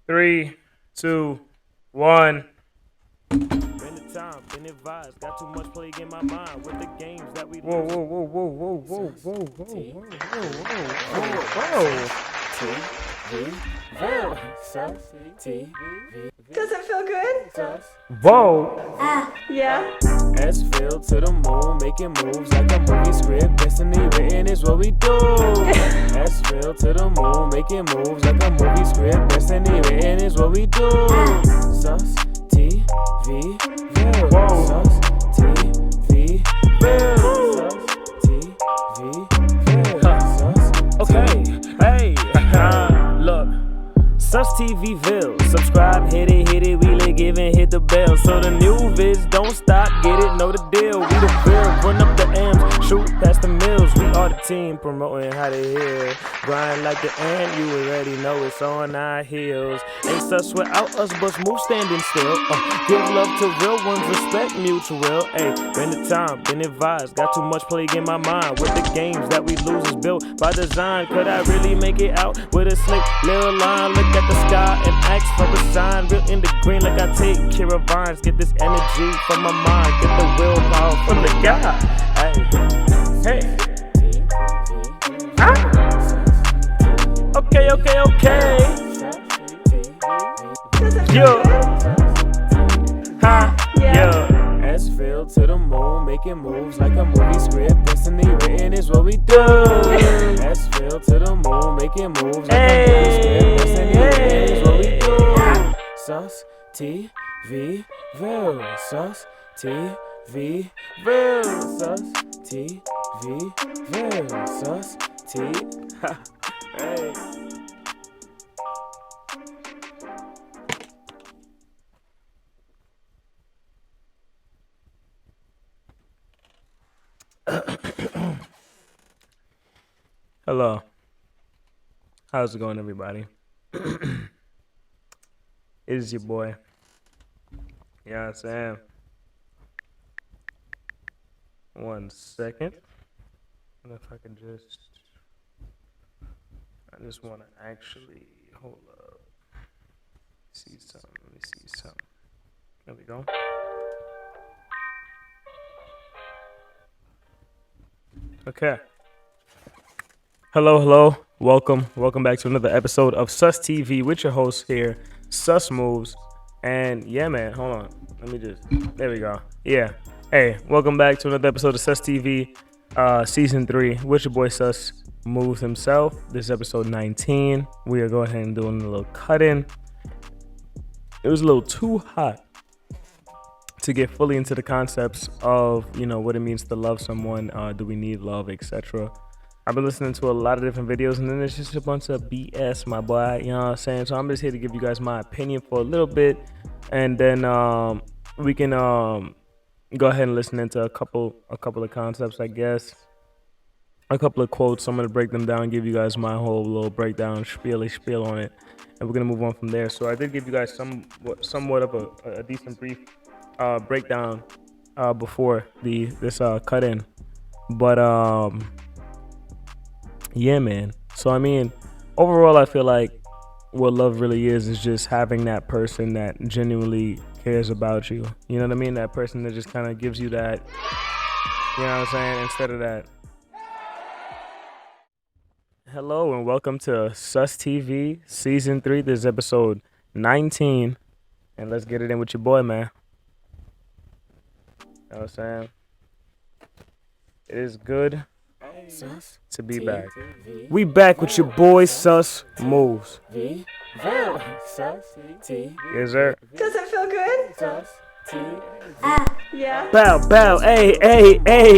Three, two, one. Been the time, been advised. Got too much plague in my mind with the games that we Whoa, lose. whoa, whoa, whoa, whoa, whoa, whoa, whoa, whoa, whoa, whoa, Does it feel good? whoa. Yeah. S-Ville to the moon, making moves like a movie script. Destiny written is what we do. S-Ville to the moon, making moves like a movie script. Destiny written is what we do. Sustv, ville. Whoa. Sustv, ville. Sustv, ville. Okay, hey, look. Sustv ville. Subscribe, hit it, wheel it, give and hit the bell. So the new vids don't stop, get it, know the deal. We the bill, run up the M's, shoot past the mills. We are the team promoting how to heal. Grind like the ant, you already know it's on our heels. Ain't sus without us, but smooth standing still. Give love to real ones, respect mutual. Hey, been the time, been advised. Got too much plague in my mind with the games that we lose is built by design. Could I really make it out with a slick little line? Look at the sky and ask for a sign. Real in the green like I take care of vines. Get this energy from my mind. Get the willpower from the God. Hey, hey. Ah. Okay. Does it feel Yo. good? Ha. Yeah. S-Ville to the moon, making moves like a movie script. Destiny written is what we do. S-Ville to the moon, making moves like a movie script. Destiny written is what we do. Sustv, ville. Sustv, ville. Sustv, ville. Sustv. Ha. Hey. Hello. How's it going, everybody? It is your boy. Yeah, Sam. 1 second. And if I can I just want to actually hold up. See something. Let me see something. There we go. Okay. Hello. Welcome back to another episode of Sustv with your host here, Susmoves. And yeah, man, hold on. There we go. Yeah. Hey, welcome back to another episode of Sustv, season 3 with your boy Sus Moves himself. This is episode 19. We are going ahead and doing a little cut in. It was a little too hot to get fully into the concepts of, what it means to love someone. Do we need love, etc. I've been listening to a lot of different videos, and then it's just a bunch of BS, my boy. You know what I'm saying? So I'm just here to give you guys my opinion for a little bit, and then we can go ahead and listen into a couple of concepts, I guess. A couple of quotes. I'm gonna break them down, give you guys my whole little breakdown, spiel on it, and we're gonna move on from there. So I did give you guys somewhat of a decent brief breakdown before this cut in, but yeah, man. So I mean, overall, I feel like what love really is just having that person that genuinely cares about you. You know what I mean? That person that just kind of gives you that. You know what I'm saying? Instead of that. Hello and welcome to Sustv season 3. This is episode 19, and let's get it in with your boy, man. You know what I'm saying? It is good to be back. We back with your boy Sus Moves. Yes, sir. Does it feel good? Yeah. Bow, hey,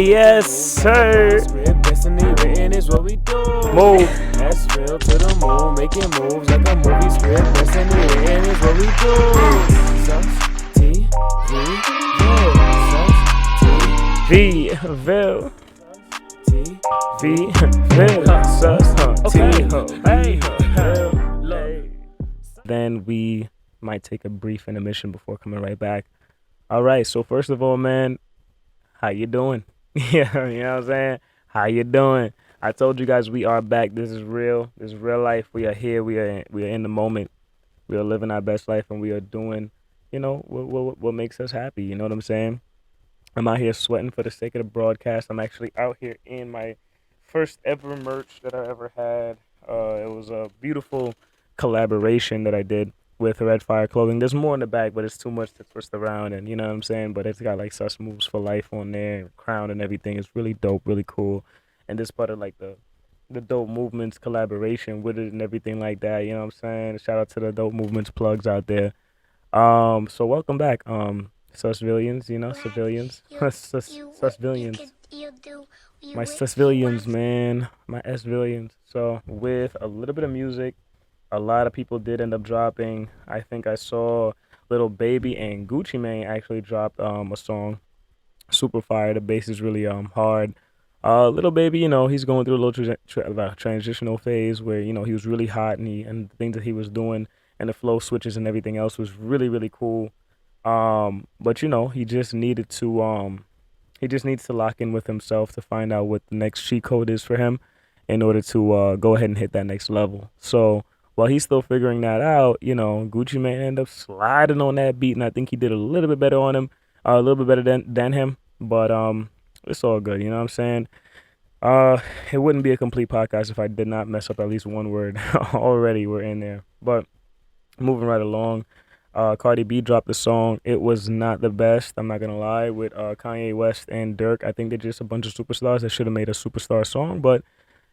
yes, sir. Destiny written is what we do. Move. S-Ville to the moon, making moves like a movie script. Destiny written is what we do. Sustv, Ville. Then we might take a brief intermission before coming right back. All right, so first of all, man, how you doing? Yeah, you know what I'm saying? How you doing? I told you guys we are back. This is real. This is real life. We are here. We are in the moment. We are living our best life, and we are doing, what makes us happy. You know what I'm saying? I'm out here sweating for the sake of the broadcast. I'm actually out here in my first ever merch that I ever had. It was a beautiful collaboration that I did with Red Fire Clothing. There's more in the back, but it's too much to twist around, and you know what I'm saying? But it's got like Susmoves for life on there, and crown and everything. It's really dope, really cool. And this part of like the dope movements collaboration with it and everything like that. You know what I'm saying? Shout out to the dope movements plugs out there. So welcome back, Susvillians, civilians, Susvillians, my Susvillians, man, my Svillians. So with a little bit of music, a lot of people did end up dropping. I think I saw Little Baby and Gucci Mane actually dropped a song, super fire. The bass is really hard. Little Baby, he's going through a little transitional phase where he was really hot, and the things that he was doing and the flow switches and everything else was really really cool. But he just needs to lock in with himself to find out what the next cheat code is for him in order to go ahead and hit that next level. So while he's still figuring that out, Gucci Mane ended up sliding on that beat, and I think he did a little bit better on him, a little bit better than him. But it's all good, you know what I'm saying? It wouldn't be a complete podcast if I did not mess up at least one word. Already we're in there. But moving right along, Cardi B dropped the song. It was not the best, I'm not gonna lie, with Kanye West and Dirk. I think they're just a bunch of superstars that should have made a superstar song, but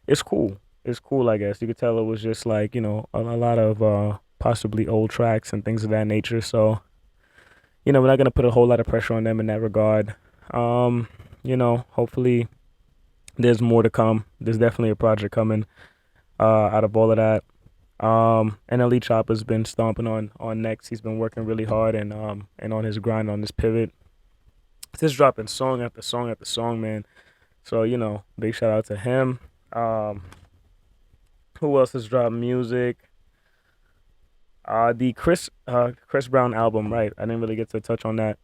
it's cool. It's cool, I guess. You could tell it was just like, a lot of possibly old tracks and things of that nature. So, we're not gonna put a whole lot of pressure on them in that regard. Hopefully there's more to come. There's definitely a project coming out of all of that. NLE Chopper's been stomping on necks. He's been working really hard and on his grind, on this pivot. Just dropping song after song after song, man. So, big shout out to him. Who else has dropped music? The Chris Brown album, right? I didn't really get to touch on that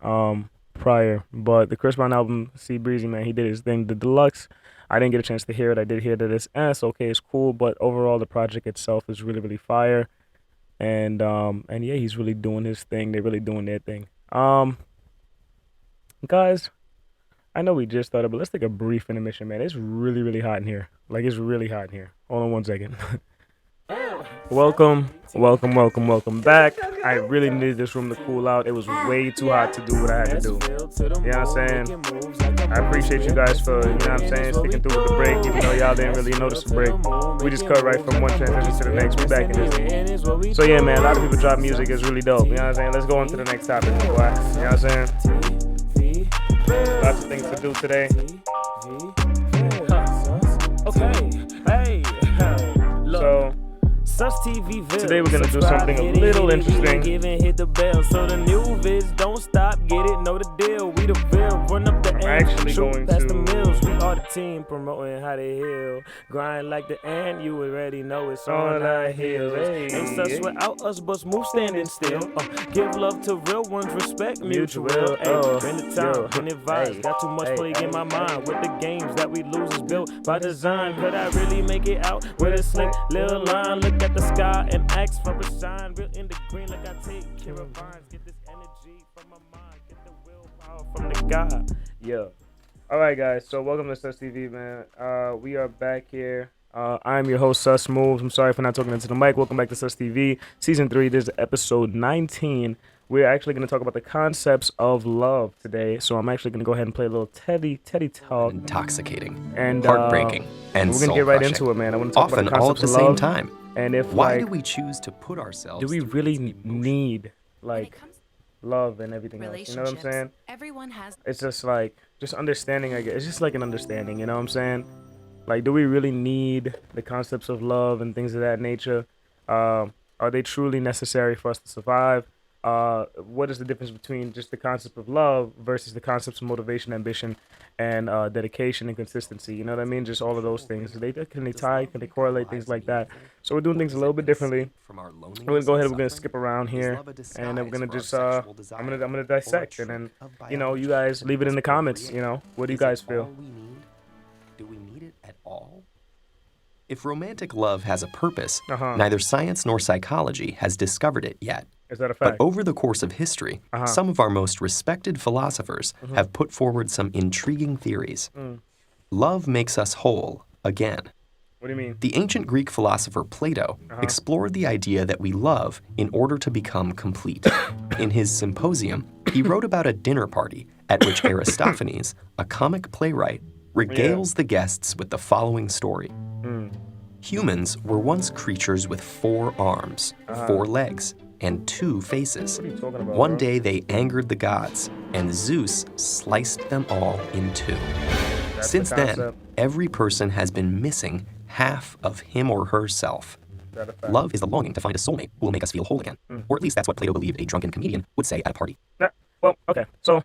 prior, but the Chris Brown album, C Breezy, man, he did his thing. The deluxe, I didn't get a chance to hear it. I did hear that it's okay, it's cool, but overall the project itself is really really fire, and yeah, he's really doing his thing. They're really doing their thing. Guys, I know we just started, but let's take a brief intermission, man. It's really really hot in here. Like, it's really hot in here. Hold on one second. Welcome back. I really needed this room to cool out. It was way too hot to do what I had to do. You know what I'm saying? I appreciate you guys for, sticking through with the break, even though y'all didn't really notice the break. We just cut right from one transition to the next. We back in this. So yeah, man, a lot of people drop music. It's really dope. You know what I'm saying? Let's go on to the next topic, boy. You know what I'm saying? Lots of things to do today. So today we're gonna do something a little interesting. Hit the bell, so the new vids don't stop. Get it, know the deal. We the ville, run up the I'm actually going past the to mills. We are the team promoting how they heal. Grind like the ant, you already know it's on our heels. Ain't such without us, but smooth standing still. Give love to real ones, respect mutual. Bring the time, bring the vibes. Got too much plague in my mind with the games that we lose is built by design. Could I really make it out with a slick little line? Look at the sky and ask for a sign. Real in the green, like I take care of vines. Get this energy from my mind. Get the willpower from the God. Yeah. All right, guys. So welcome to Sustv, man. We are back here. I'm your host, Susmoves. I'm sorry for not talking into the mic. Welcome back to Sustv, season 3. This is episode 19. We're actually going to talk about the concepts of love today. So I'm actually going to go ahead and play a little Teddy talk. Intoxicating, and heartbreaking, and we're going to get right into it, man. I want to talk often about the all at concepts the of same love. time. And if Why like, do we choose to put ourselves? do we through really these emotions? need like love and everything else? You know what I'm saying? Everyone has. It's just like, just understanding, I guess. It's just like an understanding, you know what I'm saying? Like, do we really need the concepts of love and things of that nature? Are they truly necessary for us to survive? What is the difference between just the concept of love versus the concepts of motivation, ambition, and dedication and consistency? You know what I mean? Just all of those things. Can they tie? Can they correlate? Things like that. So we're doing things a little bit differently. We're gonna go ahead. We're gonna skip around here, and then we're gonna just I'm gonna dissect, and then you guys leave it in the comments. What do you guys feel? Do we need it at all? If romantic love has a purpose, Uh-huh. neither science nor psychology has discovered it yet. Is that a But fact? over the course of history, some of our most respected philosophers have put forward some intriguing theories. Love makes us whole, again. What do you mean? The ancient Greek philosopher Plato explored the idea that we love in order to become complete. In his Symposium, he wrote about a dinner party at which Aristophanes, a comic playwright, regales the guests with the following story. Humans were once creatures with 4 arms, 4 legs, and 2 faces. What are you talking about, One bro? day they angered the gods, and Zeus sliced them all in 2. That's Since the then, concept. every person has been missing half of him or herself. Is that a fact? Love is the longing to find a soulmate who will make us feel whole again. Or at least that's what Plato believed a drunken comedian would say at a party. Well, okay. So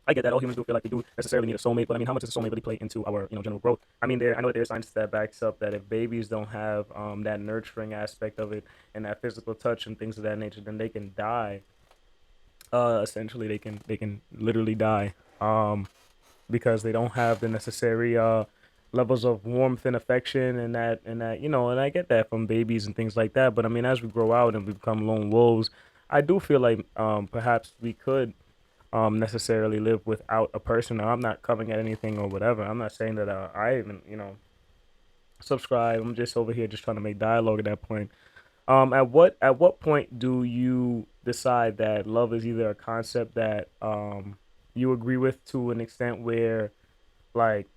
I get that all humans do feel like they do necessarily need a soulmate, but I mean, how much does a soulmate really play into our, general growth? I mean, I know there's science that backs up that if babies don't have that nurturing aspect of it and that physical touch and things of that nature, then they can die. Essentially, they can literally die because they don't have the necessary levels of warmth and affection and that and I get that from babies and things like that. But I mean, as we grow out and we become lone wolves, I do feel like perhaps we could necessarily live without a person. Now, I'm not coming at anything or whatever. I'm not saying that I even subscribe. I'm just over here just trying to make dialogue at that point. At what point do you decide that love is either a concept that you agree with to an extent where like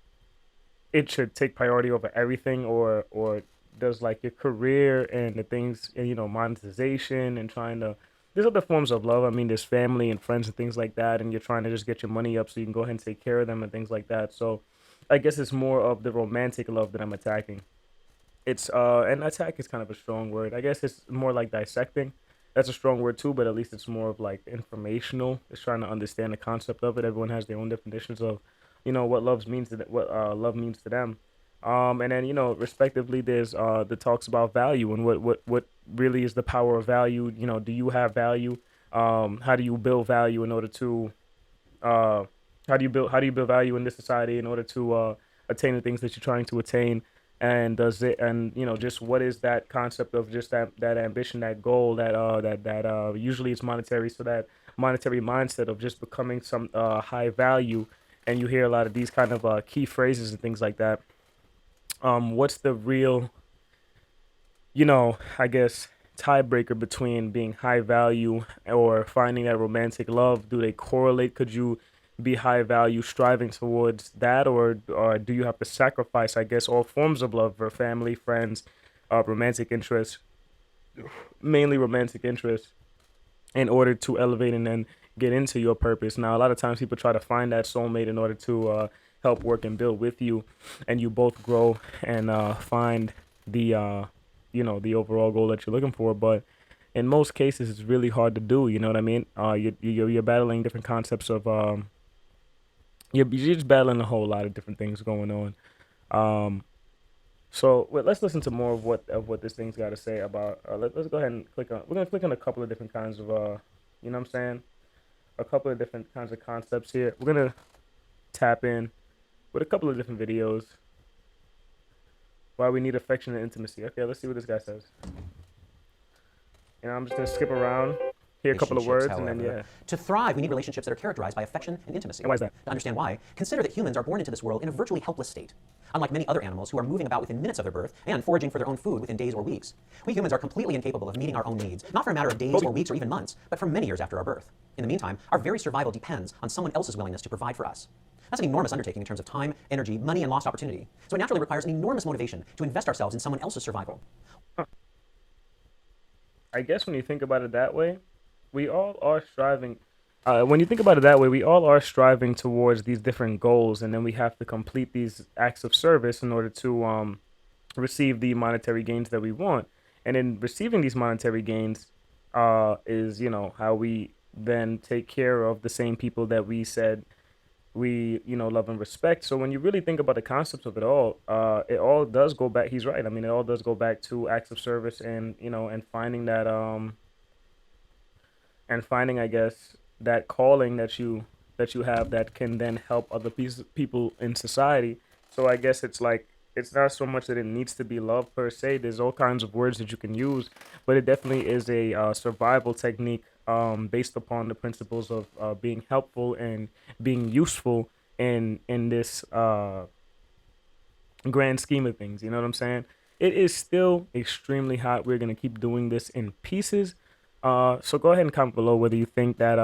it should take priority over everything, or does like your career and the things and monetization and trying to, there's other forms of love. I mean, there's family and friends and things like that, and you're trying to just get your money up so you can go ahead and take care of them and things like that. So I guess it's more of the romantic love that I'm attacking. It's and attack is kind of a strong word. I guess it's more like dissecting. That's a strong word too, but at least it's more of like informational. It's trying to understand the concept of it. Everyone has their own definitions of, what love means to love means to them. And then respectively, there's the talks about value and what really is the power of value. Do you have value? How do you build value in order to how do you build value in this society in order to attain the things that you're trying to attain? And does it, and just what is that concept of just that ambition, that goal, that usually it's monetary, so that monetary mindset of just becoming some high value. And you hear a lot of these kind of key phrases and things like that. What's the real, I guess, tiebreaker between being high value or finding that romantic love? Do they correlate? Could you be high value striving towards that, or do you have to sacrifice, I guess, all forms of love for family, friends, romantic interests, mainly romantic interests, in order to elevate and then get into your purpose? Now, a lot of times people try to find that soulmate in order to help work and build with you, and you both grow and find the the overall goal that you're looking for. But in most cases, it's really hard to do. You know what I mean? You're battling different concepts of you're just battling a whole lot of different things going on. So let's listen to more of what this thing's got to say about. Let's go ahead and click on. We're gonna click on a couple of different kinds of you know what I'm saying, a couple of different kinds of concepts here. We're gonna tap in with a couple of different videos. Why we need affection and intimacy. Okay, let's see what this guy says. I'm just gonna skip around, hear a couple of words, and then However, to thrive, we need relationships that are characterized by affection and intimacy. And why is that? To understand why, consider that humans are born into this world in a virtually helpless state. Unlike many other animals who are moving about within minutes of their birth and foraging for their own food within days or weeks, we humans are completely incapable of meeting our own needs, not for a matter of days or weeks or even months, but for many years after our birth. In the meantime, our very survival depends on someone else's willingness to provide for us. That's an enormous undertaking in terms of time, energy, money, and lost opportunity. So it naturally requires an enormous motivation to invest ourselves in someone else's survival. I guess when you think about it that way, we all are striving. When you think about it that way, we all are striving towards these different goals, and then we have to complete these acts of service in order to receive the monetary gains that we want. And in receiving these monetary gains is, how we then take care of the same people that we said we, love and respect. So when you really think about the concepts of it all does go back. He's right. I mean, it all does go back to acts of service and, and finding that, I guess, that calling that you have that can then help other people in society. So I guess it's like it's not so much that it needs to be love per se. There's all kinds of words that you can use, but it definitely is a survival technique based upon the principles of being helpful and being useful in this grand scheme of things. You know what I'm saying? It is still extremely hot. We're gonna keep doing this in pieces. So go ahead and comment below whether you think that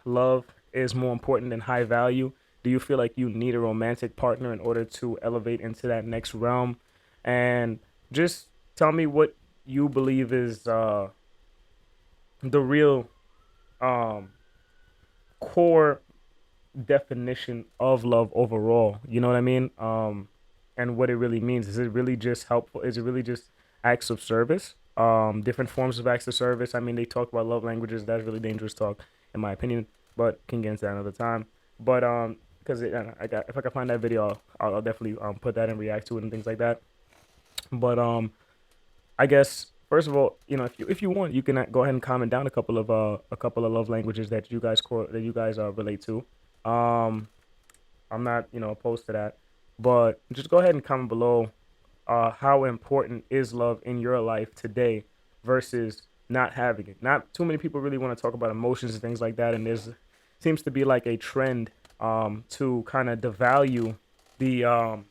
love is more important than high value. Do you feel like you need a romantic partner in order to elevate into that next realm? And just tell me what you believe is the real um, core definition of love overall. You know what I mean? And what it really means. Is it really just helpful? Is it really just acts of service? Different forms of acts of service. I mean, they talk about love languages. That's really dangerous talk, in my opinion. But can get into that another time. But because I got if I can find that video, I'll definitely put that and react to it and things like that. But I guess first of all, if you want, you can go ahead and comment down a couple of love languages that you guys relate to. Um, I'm not opposed to that, but just go ahead and comment below. How important is love in your life today versus not having it? Not too many people really want to talk about emotions and things like that, and there's seems to be like a trend to kind of devalue the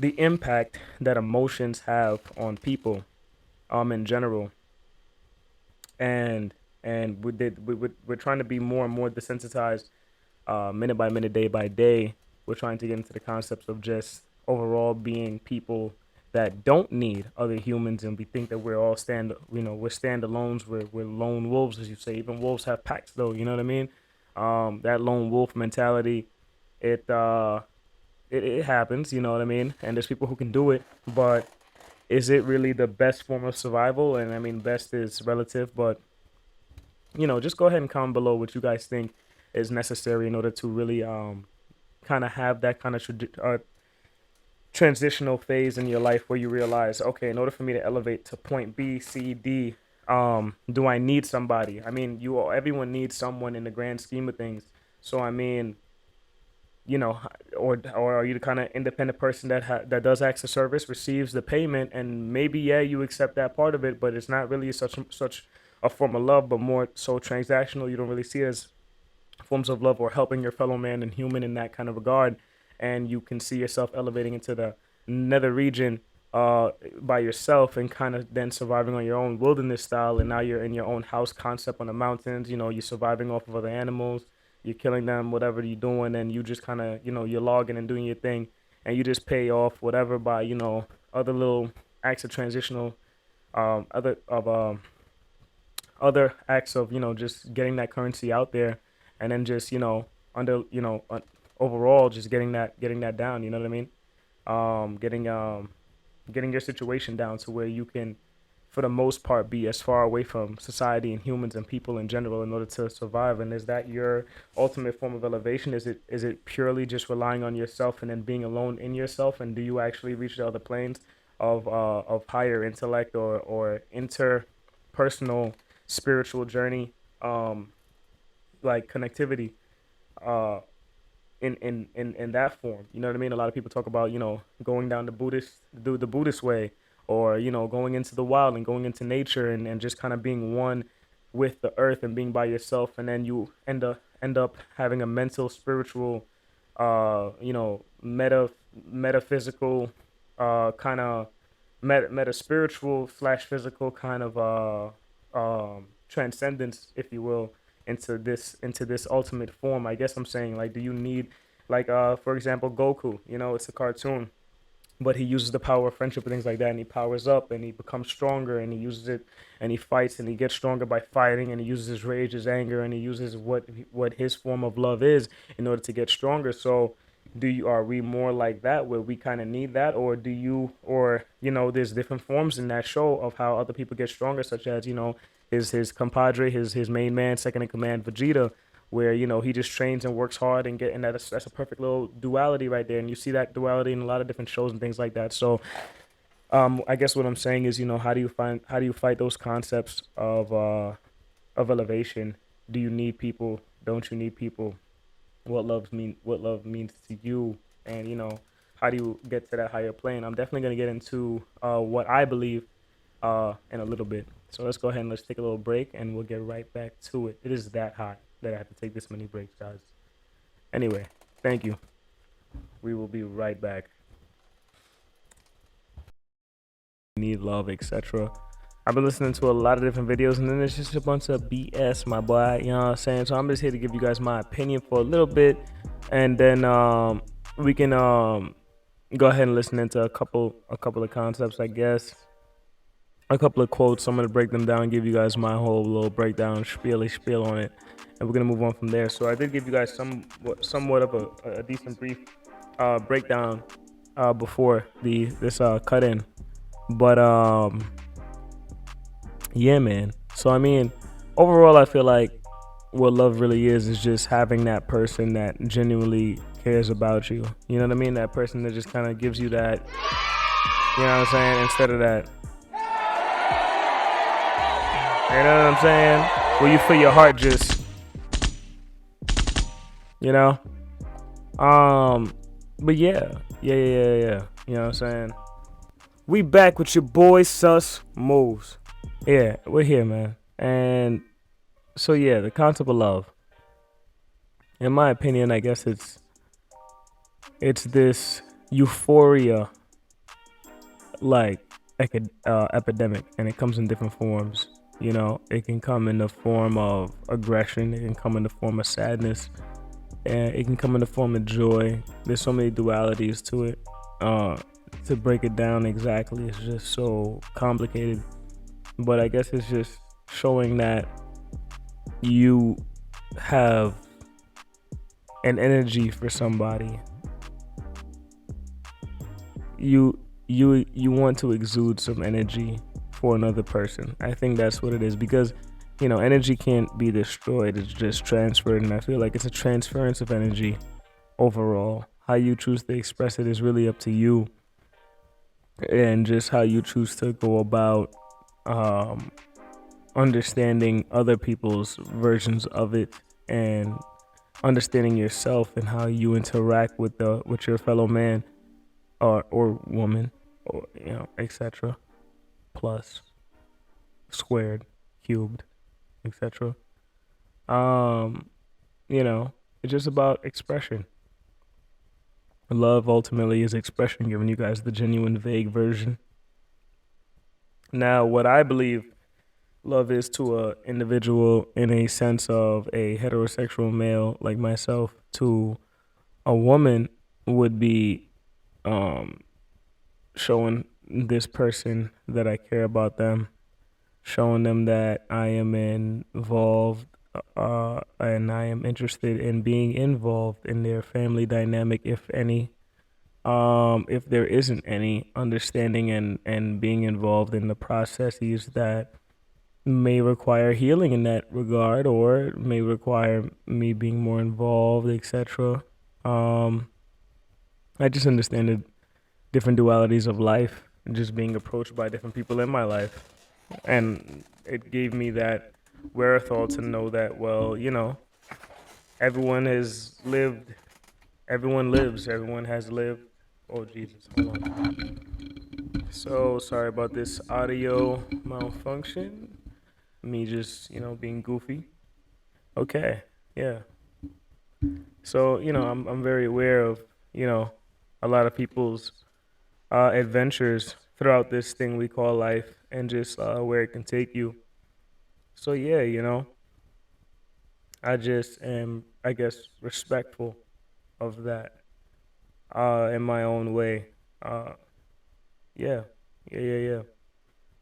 impact that emotions have on people in general, and we're trying to be more and more desensitized minute by minute, day by day. We're trying to get into the concepts of just overall being people that don't need other humans, and we think that we're all we're standalones, we're lone wolves, as you say. Even wolves have packs, though. You know what I mean? That lone wolf mentality, it it happens. You know what I mean? And there's people who can do it, but is it really the best form of survival? And I mean, best is relative, but just go ahead and comment below what you guys think is necessary in order to really kind of have that kind of transitional phase in your life where you realize, okay, in order for me to elevate to point B, C, D, do I need somebody? I mean, everyone needs someone in the grand scheme of things. So I mean, or are you the kind of independent person that does acts of service, receives the payment, and maybe you accept that part of it, but it's not really such a form of love, but more so transactional. You don't really see it as forms of love or helping your fellow man and human in that kind of regard, and you can see yourself elevating into the nether region by yourself and kind of then surviving on your own wilderness style, and now you're in your own house concept on the mountains. You're surviving off of other animals, you're killing them, whatever you're doing, and you just kind of you're logging and doing your thing, and you just pay off whatever by other little acts of transitional other acts of just getting that currency out there, and then just under overall just getting that down. You know what I mean? Getting your situation down to where you can, for the most part, be as far away from society and humans and people in general in order to survive. And is that your ultimate form of elevation? Is it purely just relying on yourself and then being alone in yourself? And do you actually reach the other planes of higher intellect or interpersonal spiritual journey, like connectivity, in that form? You know what I mean? A lot of people talk about going down the Buddhist way, or going into the wild and going into nature and just kind of being one with the earth and being by yourself, and then you end up having a mental, spiritual, metaphysical, kind of meta spiritual slash physical kind of transcendence, if you will, into this ultimate form. I guess I'm saying, like, do you need, like, for example, Goku? It's a cartoon, but he uses the power of friendship and things like that, and he powers up and he becomes stronger, and he uses it and he fights and he gets stronger by fighting, and he uses his rage, his anger, and he uses what his form of love is in order to get stronger. So are we more like that, where we kind of need that, or there's different forms in that show of how other people get stronger, such as his compadre, his main man, second in command, Vegeta, where he just trains and works hard and that's a perfect little duality right there, and you see that duality in a lot of different shows and things like that. So I guess what I'm saying is, how do you fight those concepts of elevation? Do you need people? Don't you need people? What love means to you? And how do you get to that higher plane? I'm definitely gonna get into what I believe in a little bit. So let's go ahead and let's take a little break, and we'll get right back to it. It is that hot that I have to take this many breaks, guys. Anyway, thank you. We will be right back. Need love, etc. I've been listening to a lot of different videos, and then it's just a bunch of BS, my boy. You know what I'm saying? So I'm just here to give you guys my opinion for a little bit, and then we can go ahead and listen into a couple of concepts, I guess. A couple of quotes. I'm gonna break them down, give you guys my whole little breakdown, spiel on it, and we're gonna move on from there. So I did give you guys somewhat of a decent brief breakdown before this cut in, but yeah, man. So I mean, overall, I feel like what love really is just having that person that genuinely cares about you. You know what I mean? That person that just kind of gives you that. You know what I'm saying? Instead of that. You know what I'm saying? Where you feel your heart just, you know? But yeah. You know what I'm saying? We back with your boy Susmoves. Yeah, we're here, man. And so yeah, the concept of love. In my opinion, I guess it's this euphoria like epidemic, and it comes in different forms. You know, it can come in the form of aggression, it can come in the form of sadness, and it can come in the form of joy. There's so many dualities to it. To break it down exactly, it's just so complicated. But I guess it's just showing that you have an energy for somebody. You want to exude some energy for another person. I think that's what it is, because you know, energy can't be destroyed, it's just transferred, and I feel like it's a transference of energy overall. How you choose to express it is really up to you, and just how you choose to go about understanding other people's versions of it, and understanding yourself and how you interact with your fellow man or woman, or you know, etc. plus squared, cubed, etc. You know, it's just about expression. Love ultimately is expression, giving you guys the genuine vague version. Now, what I believe love is to a individual in a sense of a heterosexual male like myself to a woman would be showing this person that I care about them, showing them that I am involved and I am interested in being involved in their family dynamic, if any. If there isn't any, understanding and being involved in the processes that may require healing in that regard, or may require me being more involved, etc. I just understand the different dualities of life, and just being approached by different people in my life. And it gave me that wherewithal to know that, well, you know, everyone has lived, everyone lives, everyone has lived. Oh, Jesus, hold on. So sorry about this audio malfunction. Me just, you know, being goofy. Okay, yeah. So, you know, I'm very aware of, you know, a lot of people's adventures throughout this thing we call life, and just where it can take you. So yeah, you know, I just am, I guess, respectful of that in my own way. Uh, yeah, yeah.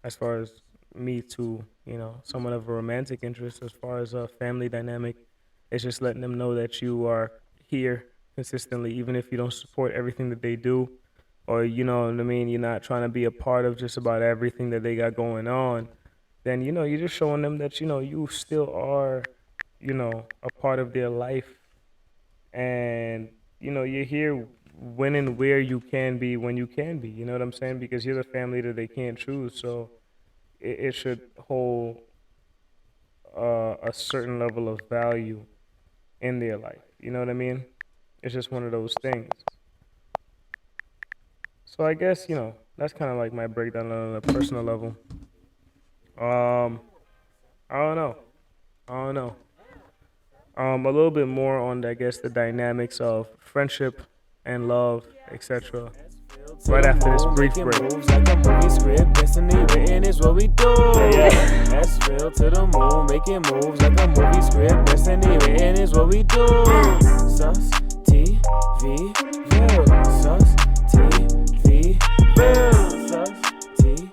As far as me to, you know, somewhat of a romantic interest, as far as a family dynamic, it's just letting them know that you are here consistently, even if you don't support everything that they do, or you know what I mean, you're not trying to be a part of just about everything that they got going on. Then you know, you're just showing them that you know you still are, you know, a part of their life, and you know you're here when and where you can be when you can be. You know what I'm saying? Because you're the family that they can't choose, so it should hold a certain level of value in their life. You know what I mean? It's just one of those things. So I guess that's kind of like my breakdown on a personal level. Um, I don't know. I don't know. A little bit more on, I guess, the dynamics of friendship and love, etc. Right after this brief break. Moves like a movie script, destiny written is what we do. Yeah. That's real to the moon, making moves like a movie script, destiny written is what we do. Sus TV, Ville, Sus TV, Ville, Sus TV,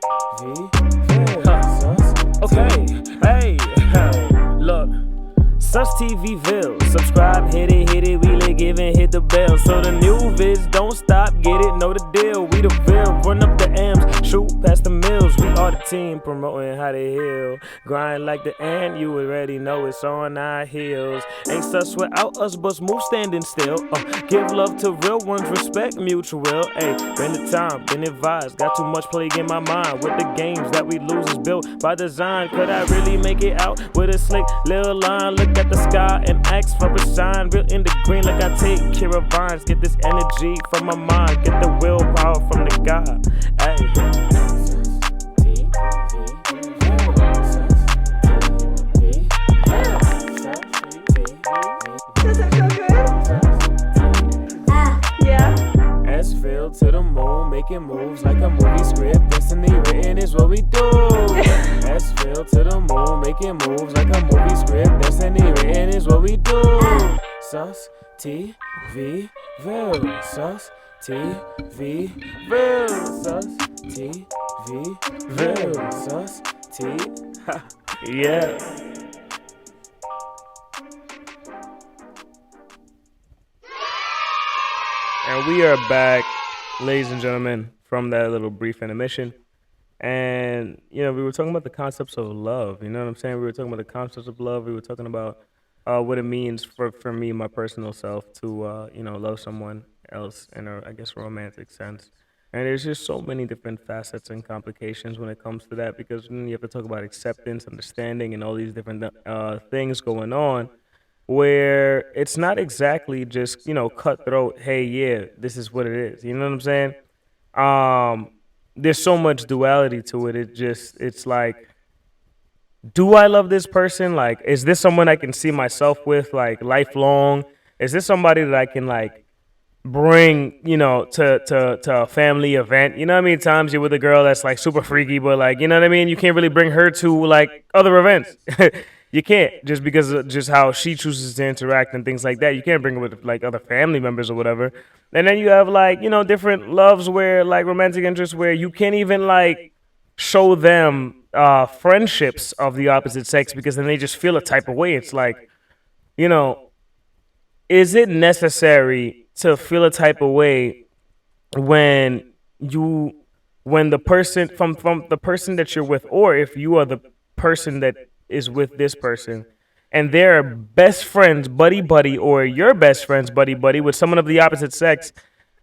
Ville, Sus. Okay, hey, look. Sustv Ville, subscribe, hit it, we like giving, hit the bell. So the new vids don't stop, get it, know the deal. We the Ville, run up the M's, shoot past the mills. We are the team, promoting how to heal. Grind like the ant, you already know it's on our heels. Ain't sus without us, but move standing still. Give love to real ones, respect mutual. Hey, been the time, been advised, got too much plague in my mind. With the games that we lose is built by design. Could I really make it out with a slick little line? Look at the sky and ask for a sign. Real in the green like I take care of vines. Get this energy from my mind. Get the willpower from the God. Hey. Does it feel good? Yeah. S-Ville to the moon, making moves like a movie script. Destiny written is what we do. S-Ville to the moon, making moves like a movie script. Destiny written is what we do. Sus TV Ville, Sus TV Ville, Sus TV Ville, Sus T. Yeah. And we are back, ladies and gentlemen, from that little brief intermission. And, we were talking about the concepts of love. You know what I'm saying? We were talking about the concepts of love. We were talking about what it means for me, my personal self, to, love someone else in a, I guess, romantic sense. And there's just so many different facets and complications when it comes to that, because you have to talk about acceptance, understanding, and all these different things going on, where it's not exactly just, cutthroat, hey, yeah, this is what it is. You know what I'm saying? There's so much duality to it. It's like, do I love this person? Like, is this someone I can see myself with, like, lifelong? Is this somebody that I can, like, bring, to a family event? You know what I mean? Times you're with a girl that's, like, super freaky, but, like, you know what I mean? You can't really bring her to, like, other events. You can't, just because of just how she chooses to interact and things like that. You can't bring her with, like, other family members or whatever. And then you have, like, different loves where, like, romantic interests where you can't even, like, show them friendships of the opposite sex, because then they just feel a type of way. It's like, is it necessary to feel a type of way when the person from the person that you're with, or if you are the person that is with this person, and they're best friends, buddy, or your best friends, buddy, with someone of the opposite sex,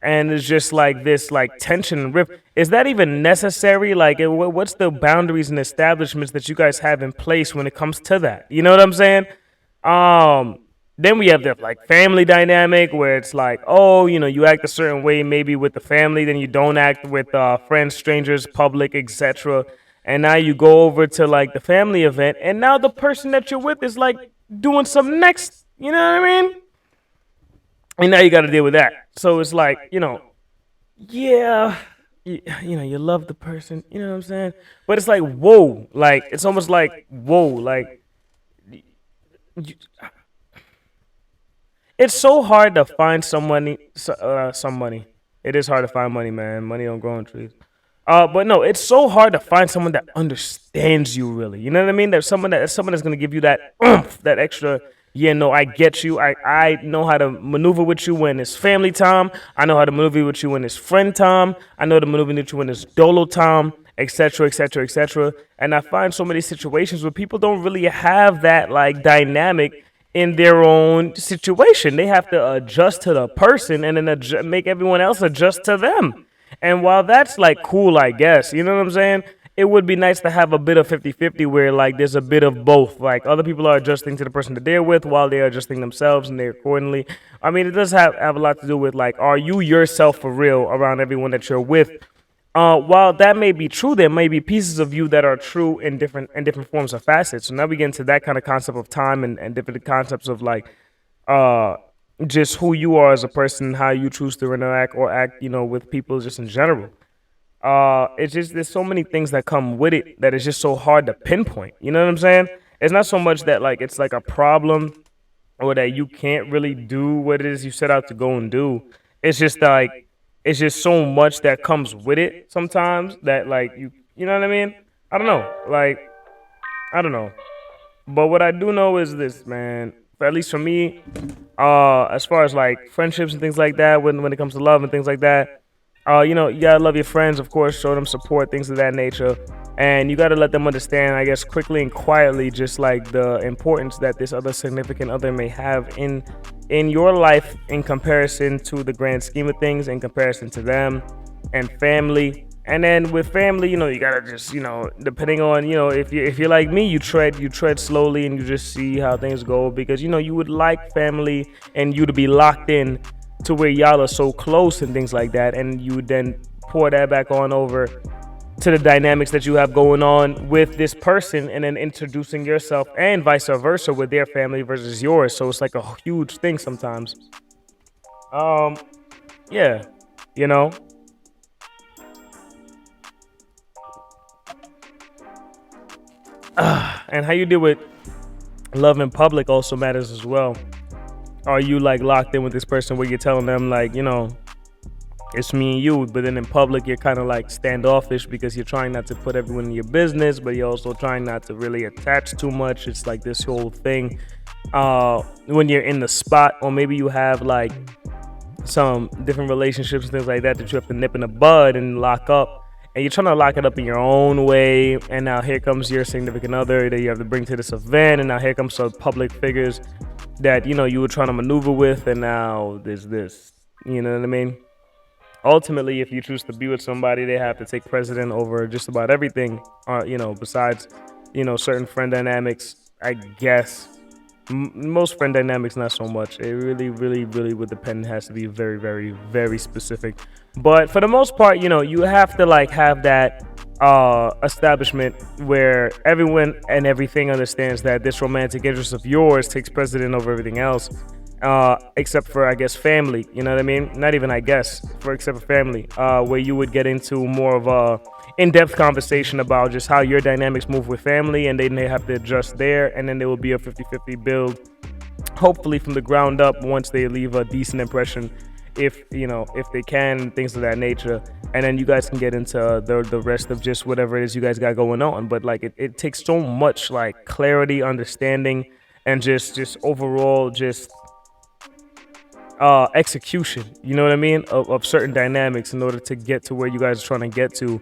and it's just like this, like, tension and rift. Is that even necessary? Like, what's the boundaries and establishments that you guys have in place when it comes to that? You know what I'm saying? Then we have the, like, family dynamic, where it's like, oh, you act a certain way maybe with the family, then you don't act with friends, strangers, public, etc. And now you go over to, like, the family event, and now the person that you're with is, like, doing some next, you know what I mean? And now you got to deal with that. So it's like, yeah, you love the person, you know what I'm saying? But it's like, whoa, like, it's almost like, whoa, like, it's so hard to find some money. It is hard to find money, man. Money don't grow on trees. But no, it's so hard to find someone that understands you really. You know what I mean? There's someone that's going to give you that oomph, that extra. Yeah, no, I get you. I know how to maneuver with you when it's family time. I know how to maneuver with you when it's friend time. I know how to maneuver with you when it's dolo time, etc., etc., etc. And I find so many situations where people don't really have that, like, dynamic in their own situation. They have to adjust to the person and then make everyone else adjust to them. And while that's, like, cool, I guess, you know what I'm saying? it would be nice to have a bit of 50-50 where like there's a bit of both. Like other people are adjusting to the person that they're with while they're adjusting themselves and they're accordingly. I mean, it does have a lot to do with like, are you yourself for real around everyone that you're with? While that may be true, there may be pieces of you that are true in different forms or facets. So now we get into that kind of concept of time and different concepts of like just who you are as a person, how you choose to interact or act, with people just in general. It's just there's so many things that come with it that it's just so hard to pinpoint. You know what I'm saying? It's not so much that like it's like a problem or that you can't really do what it is you set out to go and do. It's just like it's just so much that comes with it sometimes that like you know what I mean? I don't know. Like I don't know. But what I do know is this, man. At least for me, as far as like friendships and things like that, when it comes to love and things like that, you gotta love your friends, of course, show them support, things of that nature. And you gotta let them understand, I guess, quickly and quietly, just like the importance that this other significant other may have in your life in comparison to the grand scheme of things, in comparison to them and family. And then with family, you gotta just, depending on, if you're like me, you tread slowly and you just see how things go because, you would like family and you to be locked in to where y'all are so close and things like that. And you would then pour that back on over to the dynamics that you have going on with this person and then introducing yourself and vice versa with their family versus yours. So it's like a huge thing sometimes. Yeah, and how you deal with love in public also matters as well. Are you like locked in with this person where you're telling them like, it's me and you, but then in public you're kind of like standoffish because you're trying not to put everyone in your business, but you're also trying not to really attach too much. It's like this whole thing when you're in the spot, or maybe you have like some different relationships and things like that that you have to nip in the bud and lock up. And you're trying to lock it up in your own way, and now here comes your significant other that you have to bring to this event, and now here comes some public figures that you were trying to maneuver with, and now there's this. You know what I mean? Ultimately, if you choose to be with somebody, they have to take precedent over just about everything. Besides, certain friend dynamics. I guess most friend dynamics, not so much. It really, really, really would depend. It has to be very, very, very specific. But for the most part, you have to like have that establishment where everyone and everything understands that this romantic interest of yours takes precedent over everything else, except for I guess family. You know what I mean? Not even I guess, except for family, where you would get into more of a in-depth conversation about just how your dynamics move with family, and then they have to adjust there, and then there will be a 50-50 build, hopefully from the ground up once they leave a decent impression. If they can, things of that nature, and then you guys can get into the rest of just whatever it is you guys got going on. But like it takes so much like clarity, understanding, and just overall just execution. You know what I mean? Of certain dynamics in order to get to where you guys are trying to get to.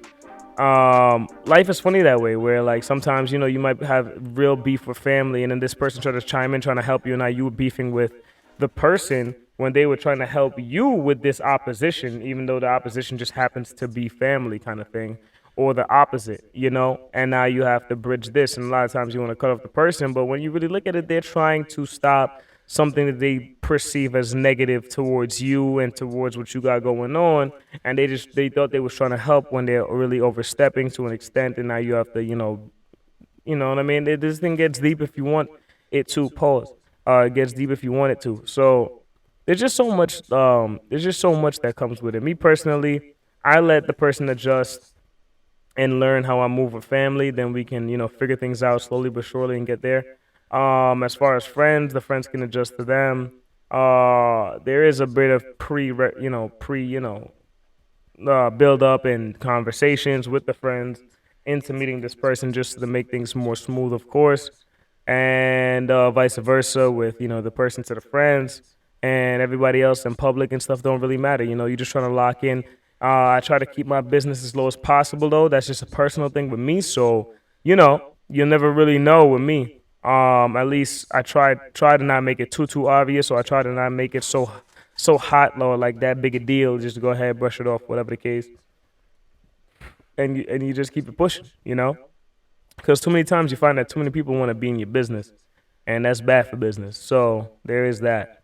Life is funny that way, where like sometimes you might have real beef with family, and then this person tries to chime in trying to help you, and now you were beefing with the person when they were trying to help you with this opposition, even though the opposition just happens to be family kind of thing, or the opposite, and now you have to bridge this, and a lot of times you want to cut off the person, but when you really look at it, they're trying to stop something that they perceive as negative towards you and towards what you got going on, and they thought they was trying to help when they're really overstepping to an extent, and now you have to, you know what I mean? This thing gets deep if you want it to. Pause. It gets deep if you want it to. So there's just so much. There's just so much that comes with it. Me personally, I let the person adjust and learn how I move with family. Then we can, figure things out slowly but surely and get there. As far as friends, the friends can adjust to them. There is a bit of build up and conversations with the friends into meeting this person just to make things more smooth, of course, and vice versa with the person to the friends, and everybody else in public and stuff don't really matter. You're just trying to lock in. I try to keep my business as low as possible, though. That's just a personal thing with me. So you'll never really know with me. At least I try to not make it too obvious, or I try to not make it so hot or like that big a deal. Just go ahead, brush it off, whatever the case. and you just keep it pushing, you know? Because too many times you find that too many people want to be in your business, and that's bad for business. So there is that.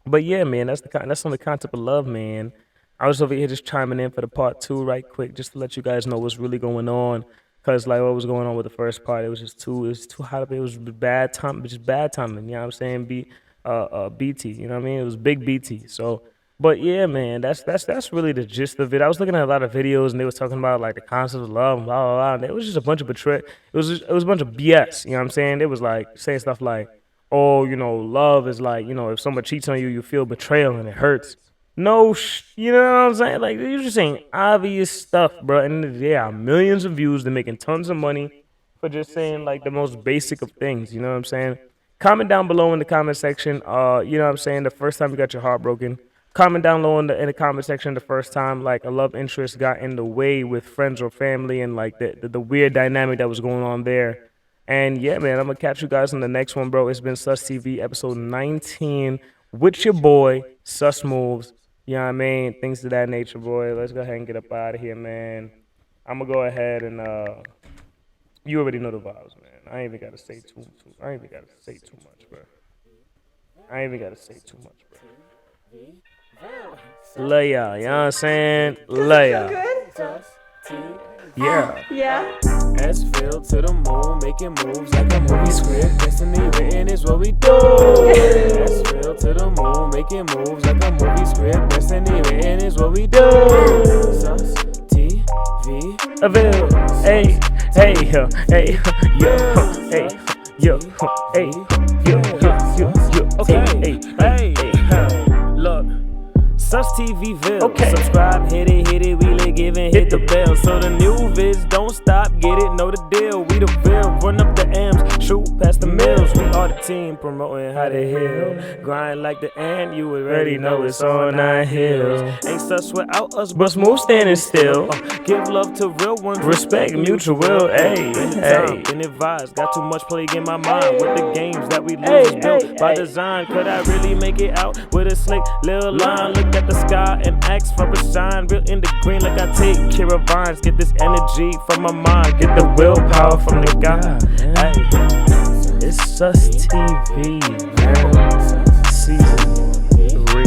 But yeah, man, that's on the concept of love, man. I was over here just chiming in for the part 2 right quick, just to let you guys know what's really going on. Cause like what was going on with the first part, it was too hot up. It was bad time, just bad timing. You know what I'm saying? BT. You know what I mean? It was big BT. So, but yeah, man, that's really the gist of it. I was looking at a lot of videos and they was talking about like the concept of love, blah blah blah. And it was just a bunch of it was a bunch of BS. You know what I'm saying? It was like saying stuff like, oh, love is like, if someone cheats on you, you feel betrayal and it hurts. No, you know what I'm saying? Like, you're just saying obvious stuff, bro. And there are millions of views. They're making tons of money for just saying, like, the most basic of things. You know what I'm saying? Comment down below in the comment section. You know what I'm saying? The first time you got your heart broken. Comment down below in the comment section the first time, like, a love interest got in the way with friends or family and, like, the weird dynamic that was going on there. And, yeah, man, I'm going to catch you guys on the next one, bro. It's been Sustv, episode 19, with your boy, Susmoves. You know what I mean? Things of that nature, boy. Let's go ahead and get up out of here, man. I'm going to go ahead and, you already know the vibes, man. I ain't even got to say too much, bro. I ain't even got to say too much, bro. Lay y'all, you know what I'm saying? Lay y'all. Yeah. Yeah. S-Ville to the moon, making moves like a movie script. Destiny written is what we do. S-Ville to the moon, making moves like a movie script. Destiny written is what we do. Sustv. Ville. Hey, hey, yo, hey, yo, hey, yo, Okay, hey, look. Sustv ville. Okay. Subscribe, hit it, we live, give and hit the bell. So the new vids don't stop, get it, know the deal. We the ville, run up the M's, shoot past the mills. We are the team promoting how to heal. Grind like the ant, you already know it's on our heels. Ain't sus without us, but smooth standing still. Give love to real ones, Respect mutual will, hey, hey. been advised, got too much plague in my mind with the games that we lose built by design. Could I really make it out with a slick little line? Look at the sky and ask for a sign. Real in the green like I take care of vines. Get this energy from my mind. Get the willpower from the God. Hey, It's Sustv, man. Season 3.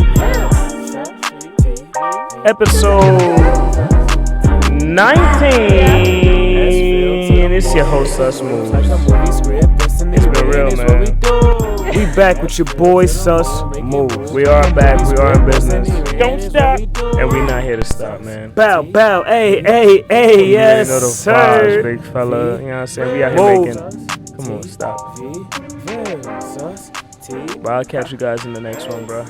Episode 19. It's your host, Susmoves. It's been real, man. We back with your boy, Susmoves. We are back. We are in business. Don't stop. And we not here to stop, man. Bow, hey, yes, You know the sir. vibes, big fella. You know what I'm saying? We out here making. Come on, stop. But I'll catch you guys in the next one, bro.